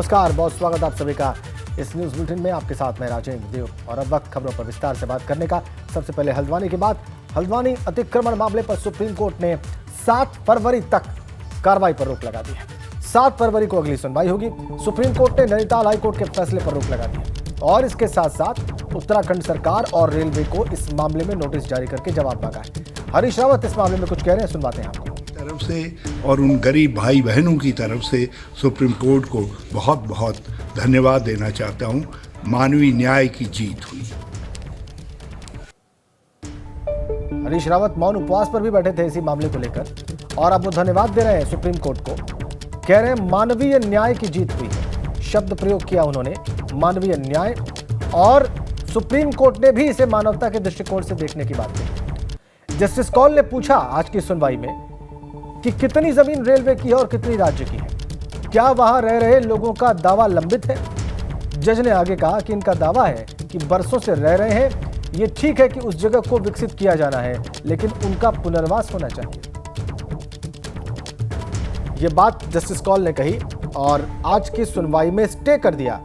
नमस्कार, बहुत स्वागत आप सभी का इस न्यूज बुलेटिन में। आपके साथ मैं राजेंद्र देव और अब वक्त खबरों पर विस्तार से बात करने का। सबसे पहले हल्द्वानी की बात। हल्द्वानी अतिक्रमण मामले पर सुप्रीम कोर्ट ने 7 फरवरी तक कार्रवाई पर रोक लगा दी है। 7 फरवरी को अगली सुनवाई होगी। सुप्रीम कोर्ट ने नैनीताल हाईकोर्ट के फैसले पर रोक लगा दी है और इसके साथ साथ उत्तराखंड सरकार और रेलवे को इस मामले में नोटिस जारी करके जवाब मांगा है। हरीश रावत इस मामले में कुछ कह रहे हैं, सुनवाते हैं आपको। तरफ से और उन गरीब भाई बहनों की तरफ से सुप्रीम कोर्ट को बहुत बहुत धन्यवाद देना चाहता हूं। मानवीय न्याय की जीत हुई। हरीश रावत मौन उपवास पर भी बैठे थे इसी मामले को लेकर और अब वो धन्यवाद दे रहे हैं सुप्रीम कोर्ट को। कह रहे हैं मानवीय न्याय की जीत हुई है, शब्द प्रयोग किया उन्होंने, मानवीय न्याय। और सुप्रीम कोर्ट ने भी इसे मानवता के दृष्टिकोण से देखने की बात कही। जस्टिस कौल ने पूछा आज की सुनवाई में कि कितनी जमीन रेलवे की है और कितनी राज्य की है, क्या वहां रह रहे लोगों का दावा लंबित है। जज ने आगे कहा कि इनका दावा है कि बरसों से रह रहे हैं, ये ठीक है कि उस जगह को विकसित किया जाना है, लेकिन उनका पुनर्वास होना चाहिए। ये बात जस्टिस कौल ने कही और आज की सुनवाई में स्टे कर दिया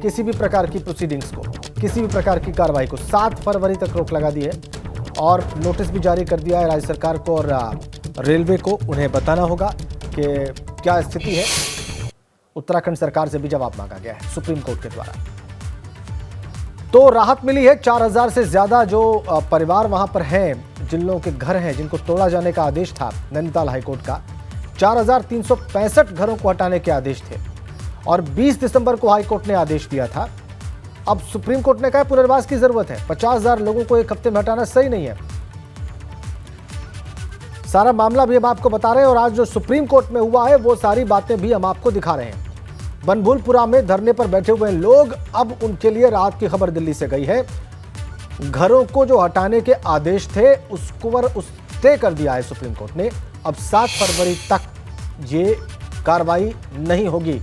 किसी भी प्रकार की प्रोसीडिंग्स को, किसी भी प्रकार की कार्रवाई को। 7 फरवरी तक रोक लगा दी है और नोटिस भी जारी कर दिया है राज्य सरकार को और रेलवे को। उन्हें बताना होगा कि क्या स्थिति है। उत्तराखंड सरकार से भी जवाब मांगा गया है सुप्रीम कोर्ट के द्वारा। तो राहत मिली है। 4000 से ज्यादा जो परिवार वहां पर हैं, जिन लोगों के घर हैं, जिनको तोड़ा जाने का आदेश था नैनीताल हाईकोर्ट का, 4365 घरों को हटाने के आदेश थे और 20 दिसंबर को हाईकोर्ट ने आदेश दिया था। अब सुप्रीम कोर्ट ने कहा पुनर्वास की जरूरत है। 50,000 लोगों को एक हफ्ते में हटाना सही नहीं है। सारा मामला भी हम आपको बता रहे हैं और आज जो सुप्रीम कोर्ट में हुआ है वो सारी बातें भी हम आपको दिखा रहे हैं। बनभूलपुरा में धरने पर बैठे हुए लोग, अब उनके लिए राहत की खबर दिल्ली से गई है। घरों को जो हटाने के आदेश थे उसको स्टे कर दिया है सुप्रीम कोर्ट ने। अब 7 फरवरी तक ये कार्रवाई नहीं होगी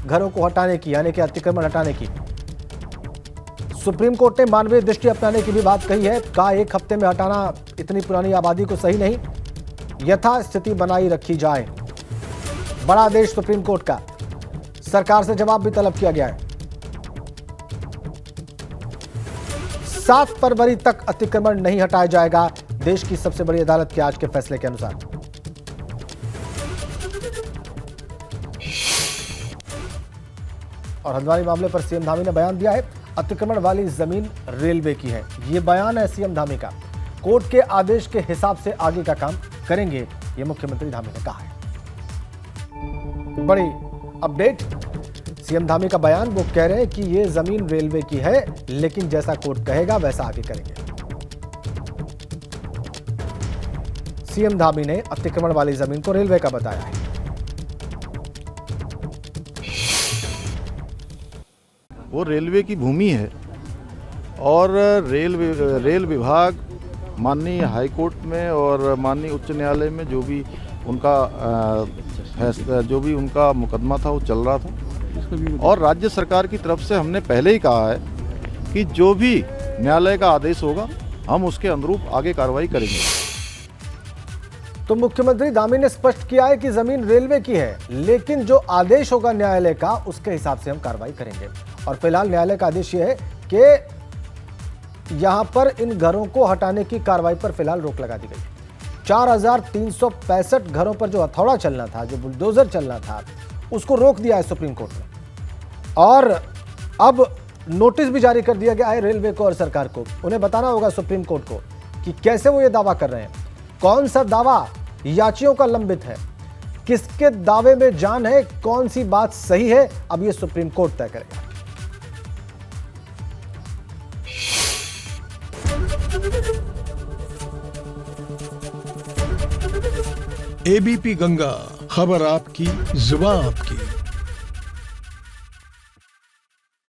घरों को हटाने की, यानी कि अतिक्रमण हटाने की। सुप्रीम कोर्ट ने मानवीय दृष्टि अपनाने की भी बात कही है। कहा एक हफ्ते में हटाना इतनी पुरानी आबादी को सही नहीं, यथा स्थिति बनाई रखी जाए। बड़ा आदेश सुप्रीम कोर्ट का। सरकार से जवाब भी तलब किया गया है। 7 फरवरी तक अतिक्रमण नहीं हटाया जाएगा, देश की सबसे बड़ी अदालत के आज के फैसले के अनुसार। और हल्द्वानी मामले पर सीएम धामी ने बयान दिया है। अतिक्रमण वाली जमीन रेलवे की है, यह बयान है सीएम धामी का। कोर्ट के आदेश के हिसाब से आगे का काम करेंगे, यह मुख्यमंत्री धामी ने कहा है। बड़ी अपडेट, सीएम धामी का बयान। वो कह रहे हैं कि यह जमीन रेलवे की है, लेकिन जैसा कोर्ट कहेगा वैसा आगे करेंगे। सीएम धामी ने अतिक्रमण वाली जमीन को रेलवे का बताया है। वो रेलवे की भूमि है और रेल विभाग माननीय हाई कोर्ट में और माननीय उच्च न्यायालय में जो भी उनका फैसला, जो भी उनका मुकदमा था वो चल रहा था। और राज्य सरकार की तरफ से हमने पहले ही कहा है कि जो भी न्यायालय का आदेश होगा हम उसके अनुरूप आगे कार्रवाई करेंगे। तो मुख्यमंत्री धामी ने स्पष्ट किया है कि जमीन रेलवे की है, लेकिन जो आदेश होगा न्यायालय का उसके हिसाब से हम कार्रवाई करेंगे। और फिलहाल न्यायालय का आदेश यह है कि यहां पर इन घरों को हटाने की कार्रवाई पर फिलहाल रोक लगा दी गई। 4365 घरों पर जो हथौड़ा चलना था, जो बुलडोजर चलना था, उसको रोक दिया है सुप्रीम कोर्ट ने। और अब नोटिस भी जारी कर दिया गया है रेलवे को और सरकार को। उन्हें बताना होगा सुप्रीम कोर्ट को कि कैसे वो ये दावा कर रहे हैं, कौन सा दावा याचियों का लंबित है, किसके दावे में जान है, कौन सी बात सही है। अब ये सुप्रीम कोर्ट तय करेगा। एबीपी गंगा, खबर आपकी, जुबान आपकी।